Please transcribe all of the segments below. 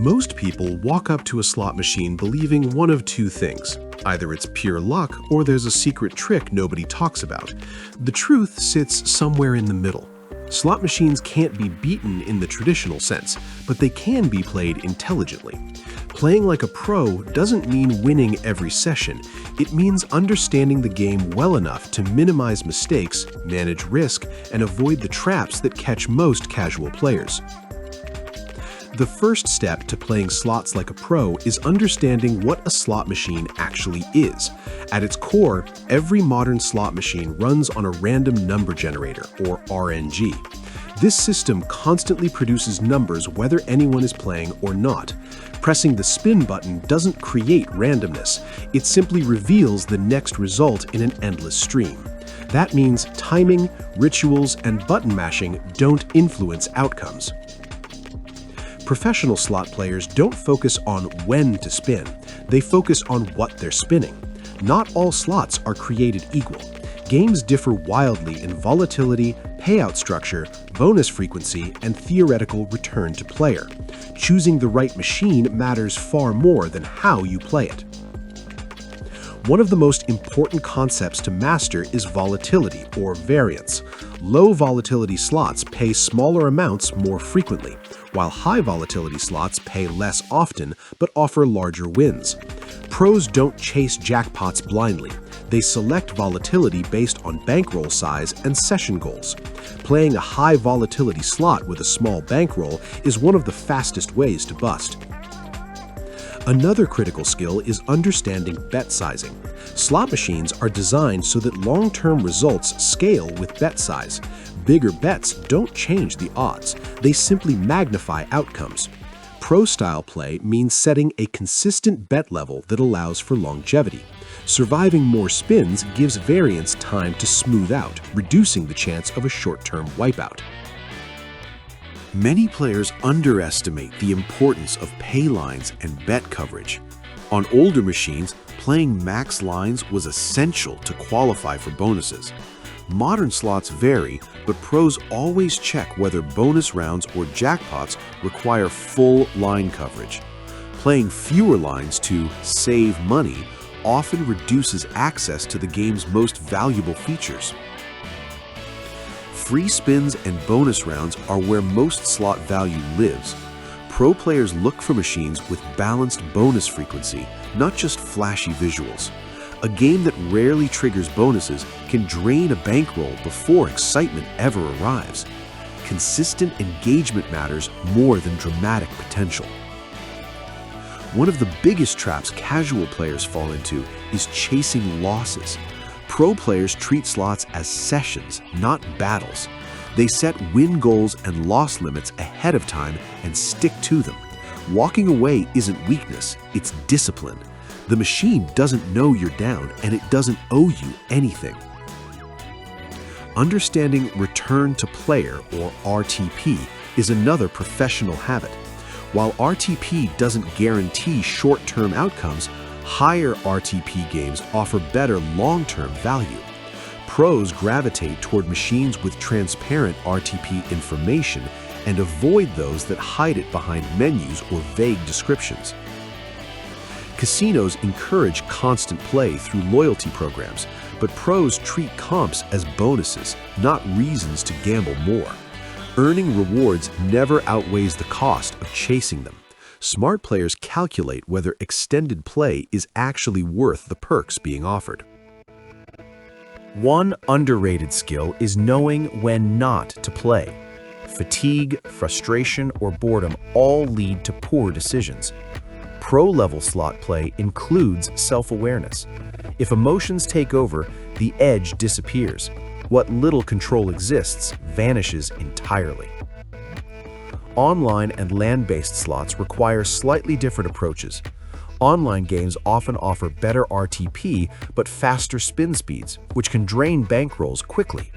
Most people walk up to a slot machine believing one of two things. Either it's pure luck or there's a secret trick nobody talks about. The truth sits somewhere in the middle. Slot machines can't be beaten in the traditional sense, but they can be played intelligently. Playing like a pro doesn't mean winning every session. It means understanding the game well enough to minimize mistakes, manage risk, and avoid the traps that catch most casual players. The first step to playing slots like a pro is understanding what a slot machine actually is. At its core, every modern slot machine runs on a random number generator, or RNG. This system constantly produces numbers whether anyone is playing or not. Pressing the spin button doesn't create randomness. It simply reveals the next result in an endless stream. That means timing, rituals, and button mashing don't influence outcomes. Professional slot players don't focus on when to spin. They focus on what they're spinning. Not all slots are created equal. Games differ wildly in volatility, payout structure, bonus frequency, and theoretical return to player. Choosing the right machine matters far more than how you play it. One of the most important concepts to master is volatility, or variance. Low volatility slots pay smaller amounts more frequently, while high volatility slots pay less often but offer larger wins. Pros don't chase jackpots blindly. They select volatility based on bankroll size and session goals. Playing a high volatility slot with a small bankroll is one of the fastest ways to bust. Another critical skill is understanding bet sizing. Slot machines are designed so that long-term results scale with bet size. Bigger bets don't change the odds, they simply magnify outcomes. Pro-style play means setting a consistent bet level that allows for longevity. Surviving more spins gives variance time to smooth out, reducing the chance of a short-term wipeout. Many players underestimate the importance of pay lines and bet coverage. On older machines, playing max lines was essential to qualify for bonuses. Modern slots vary, but pros always check whether bonus rounds or jackpots require full line coverage. Playing fewer lines to save money often reduces access to the game's most valuable features. Free spins and bonus rounds are where most slot value lives. Pro players look for machines with balanced bonus frequency, not just flashy visuals. A game that rarely triggers bonuses can drain a bankroll before excitement ever arrives. Consistent engagement matters more than dramatic potential. One of the biggest traps casual players fall into is chasing losses. Pro players treat slots as sessions, not battles. They set win goals and loss limits ahead of time and stick to them. Walking away isn't weakness, it's discipline. The machine doesn't know you're down, and it doesn't owe you anything. Understanding return to player, or RTP, is another professional habit. While RTP doesn't guarantee short-term outcomes, higher RTP games offer better long-term value. Pros gravitate toward machines with transparent RTP information and avoid those that hide it behind menus or vague descriptions. Casinos encourage constant play through loyalty programs, but pros treat comps as bonuses, not reasons to gamble more. Earning rewards never outweighs the cost of chasing them. Smart players calculate whether extended play is actually worth the perks being offered. One underrated skill is knowing when not to play. Fatigue, frustration, or boredom all lead to poor decisions. Pro-level slot play includes self-awareness. If emotions take over, the edge disappears. What little control exists vanishes entirely. Online and land-based slots require slightly different approaches. Online games often offer better RTP but faster spin speeds, which can drain bankrolls quickly.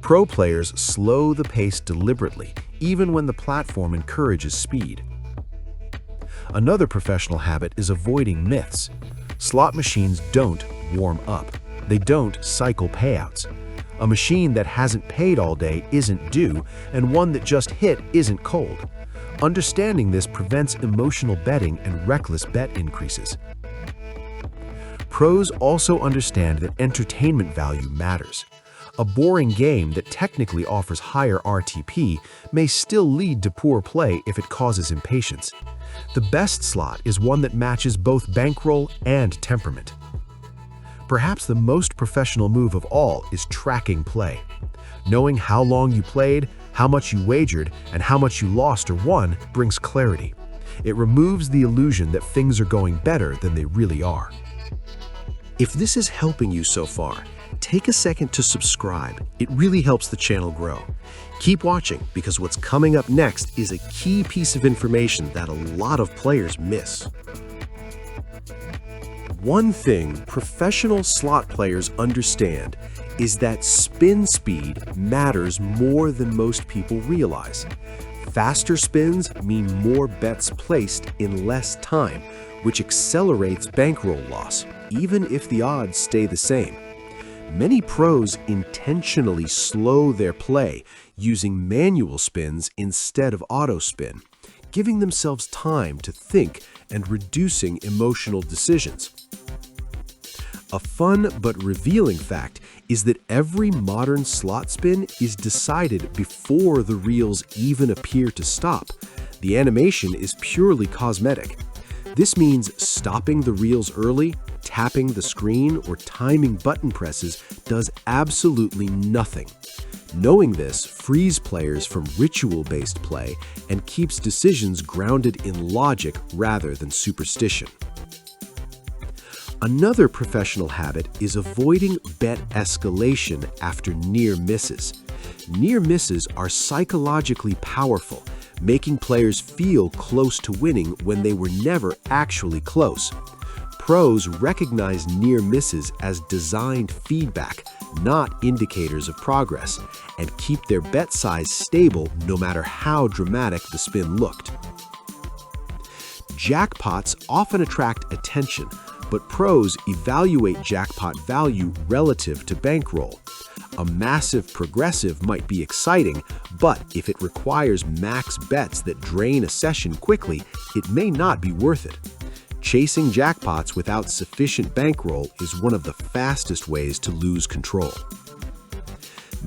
Pro players slow the pace deliberately, even when the platform encourages speed. Another professional habit is avoiding myths. Slot machines don't warm up. They don't cycle payouts. A machine that hasn't paid all day isn't due, and one that just hit isn't cold. Understanding this prevents emotional betting and reckless bet increases. Pros also understand that entertainment value matters. A boring game that technically offers higher RTP may still lead to poor play if it causes impatience. The best slot is one that matches both bankroll and temperament. Perhaps the most professional move of all is tracking play. Knowing how long you played, how much you wagered, and how much you lost or won brings clarity. It removes the illusion that things are going better than they really are. If this is helping you so far, take a second to subscribe. It really helps the channel grow. Keep watching because what's coming up next is a key piece of information that a lot of players miss. One thing professional slot players understand is that spin speed matters more than most people realize. Faster spins mean more bets placed in less time, which accelerates bankroll loss, even if the odds stay the same. Many pros intentionally slow their play using manual spins instead of auto spin, giving themselves time to think and reducing emotional decisions. A fun but revealing fact is that every modern slot spin is decided before the reels even appear to stop. The animation is purely cosmetic. This means stopping the reels early, tapping the screen, or timing button presses does absolutely nothing. Knowing this frees players from ritual-based play and keeps decisions grounded in logic rather than superstition. Another professional habit is avoiding bet escalation after near misses. Near misses are psychologically powerful, making players feel close to winning when they were never actually close. Pros recognize near misses as designed feedback, not indicators of progress, and keep their bet size stable no matter how dramatic the spin looked. Jackpots often attract attention, but pros evaluate jackpot value relative to bankroll. A massive progressive might be exciting, but if it requires max bets that drain a session quickly, it may not be worth it. Chasing jackpots without sufficient bankroll is one of the fastest ways to lose control.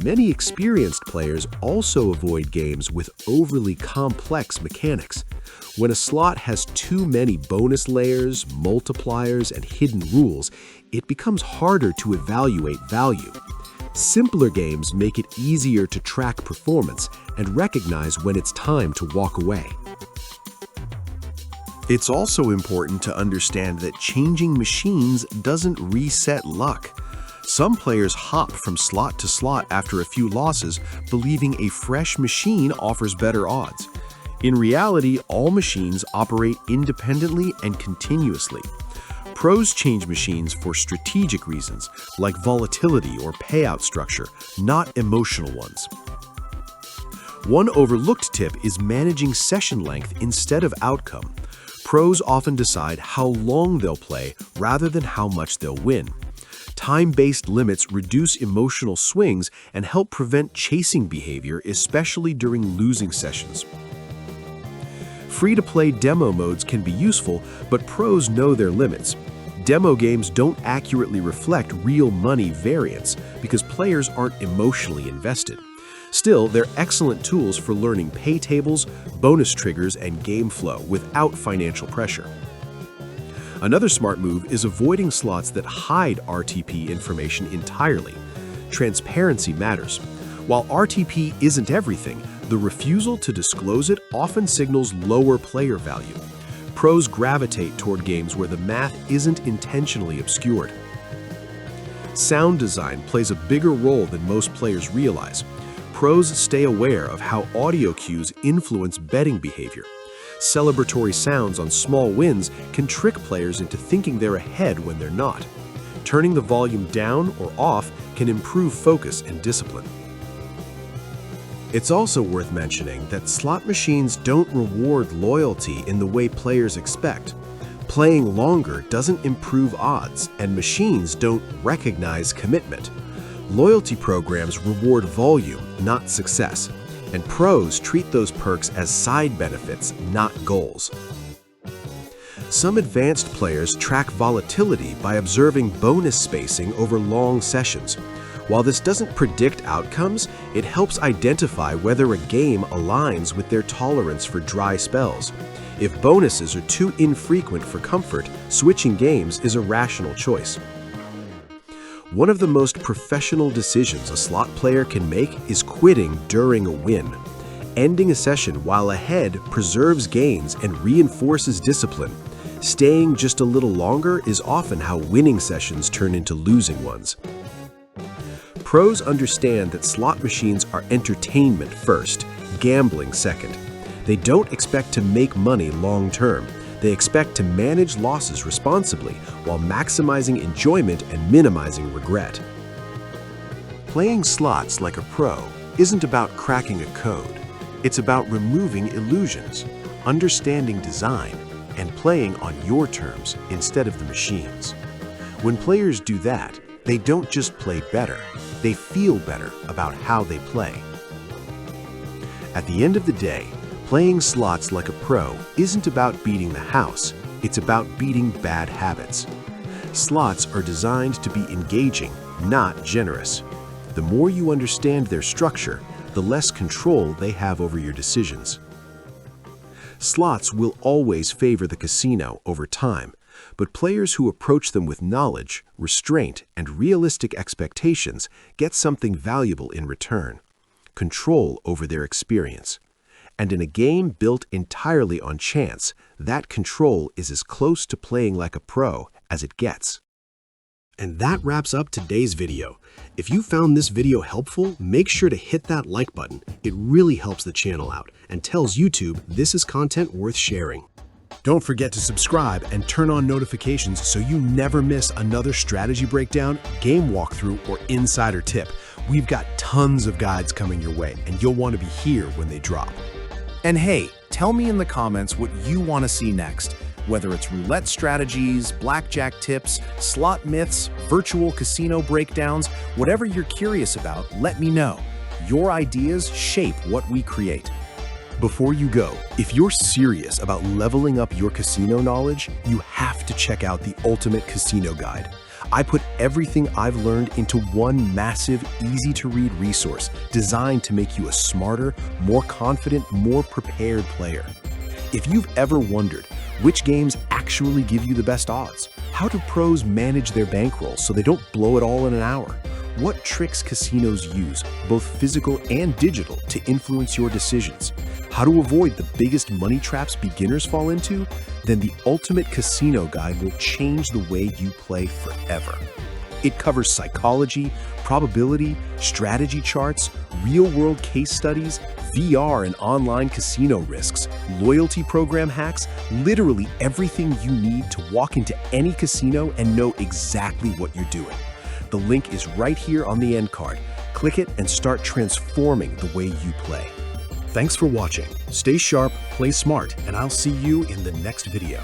Many experienced players also avoid games with overly complex mechanics. When a slot has too many bonus layers, multipliers, and hidden rules, it becomes harder to evaluate value. Simpler games make it easier to track performance and recognize when it's time to walk away. It's also important to understand that changing machines doesn't reset luck. Some players hop from slot to slot after a few losses, believing a fresh machine offers better odds. In reality, all machines operate independently and continuously. Pros change machines for strategic reasons, like volatility or payout structure, not emotional ones. One overlooked tip is managing session length instead of outcome. Pros often decide how long they'll play rather than how much they'll win. Time-based limits reduce emotional swings and help prevent chasing behavior, especially during losing sessions. Free-to-play demo modes can be useful, but pros know their limits. Demo games don't accurately reflect real money variance because players aren't emotionally invested. Still, they're excellent tools for learning pay tables, bonus triggers, and game flow without financial pressure. Another smart move is avoiding slots that hide RTP information entirely. Transparency matters. While RTP isn't everything, the refusal to disclose it often signals lower player value. Pros gravitate toward games where the math isn't intentionally obscured. Sound design plays a bigger role than most players realize. Pros stay aware of how audio cues influence betting behavior. Celebratory sounds on small wins can trick players into thinking they're ahead when they're not. Turning the volume down or off can improve focus and discipline. It's also worth mentioning that slot machines don't reward loyalty in the way players expect. Playing longer doesn't improve odds, and machines don't recognize commitment. Loyalty programs reward volume, not success. and pros treat those perks as side benefits, not goals. Some advanced players track volatility by observing bonus spacing over long sessions. While this doesn't predict outcomes, it helps identify whether a game aligns with their tolerance for dry spells. If bonuses are too infrequent for comfort, switching games is a rational choice. One of the most professional decisions a slot player can make is quitting during a win. Ending a session while ahead preserves gains and reinforces discipline. Staying just a little longer is often how winning sessions turn into losing ones. Pros understand that slot machines are entertainment first, gambling second. They don't expect to make money long term. They expect to manage losses responsibly while maximizing enjoyment and minimizing regret. Playing slots like a pro isn't about cracking a code. It's about removing illusions, understanding design, and playing on your terms instead of the machine's. When players do that, they don't just play better, they feel better about how they play. At the end of the day, playing slots like a pro isn't about beating the house, it's about beating bad habits. Slots are designed to be engaging, not generous. The more you understand their structure, the less control they have over your decisions. Slots will always favor the casino over time, but players who approach them with knowledge, restraint, and realistic expectations get something valuable in return: control over their experience. And in a game built entirely on chance, that control is as close to playing like a pro as it gets. And that wraps up today's video. If you found this video helpful, make sure to hit that like button. It really helps the channel out and tells YouTube this is content worth sharing. Don't forget to subscribe and turn on notifications so you never miss another strategy breakdown, game walkthrough, or insider tip. We've got tons of guides coming your way, and you'll want to be here when they drop. And hey, tell me in the comments what you want to see next. Whether it's roulette strategies, blackjack tips, slot myths, virtual casino breakdowns, whatever you're curious about, let me know. Your ideas shape what we create. Before you go, if you're serious about leveling up your casino knowledge, you have to check out the Ultimate Casino Guide. I put everything I've learned into one massive, easy-to-read resource designed to make you a smarter, more confident, more prepared player. If you've ever wondered which games actually give you the best odds, how do pros manage their bankrolls so they don't blow it all in an hour, what tricks casinos use, both physical and digital, to influence your decisions, how to avoid the biggest money traps beginners fall into, then the Ultimate Casino Guide will change the way you play forever. It covers psychology, probability, strategy charts, real-world case studies, VR and online casino risks, loyalty program hacks, literally everything you need to walk into any casino and know exactly what you're doing. The link is right here on the end card. Click it and start transforming the way you play. Thanks for watching. Stay sharp, play smart, and I'll see you in the next video.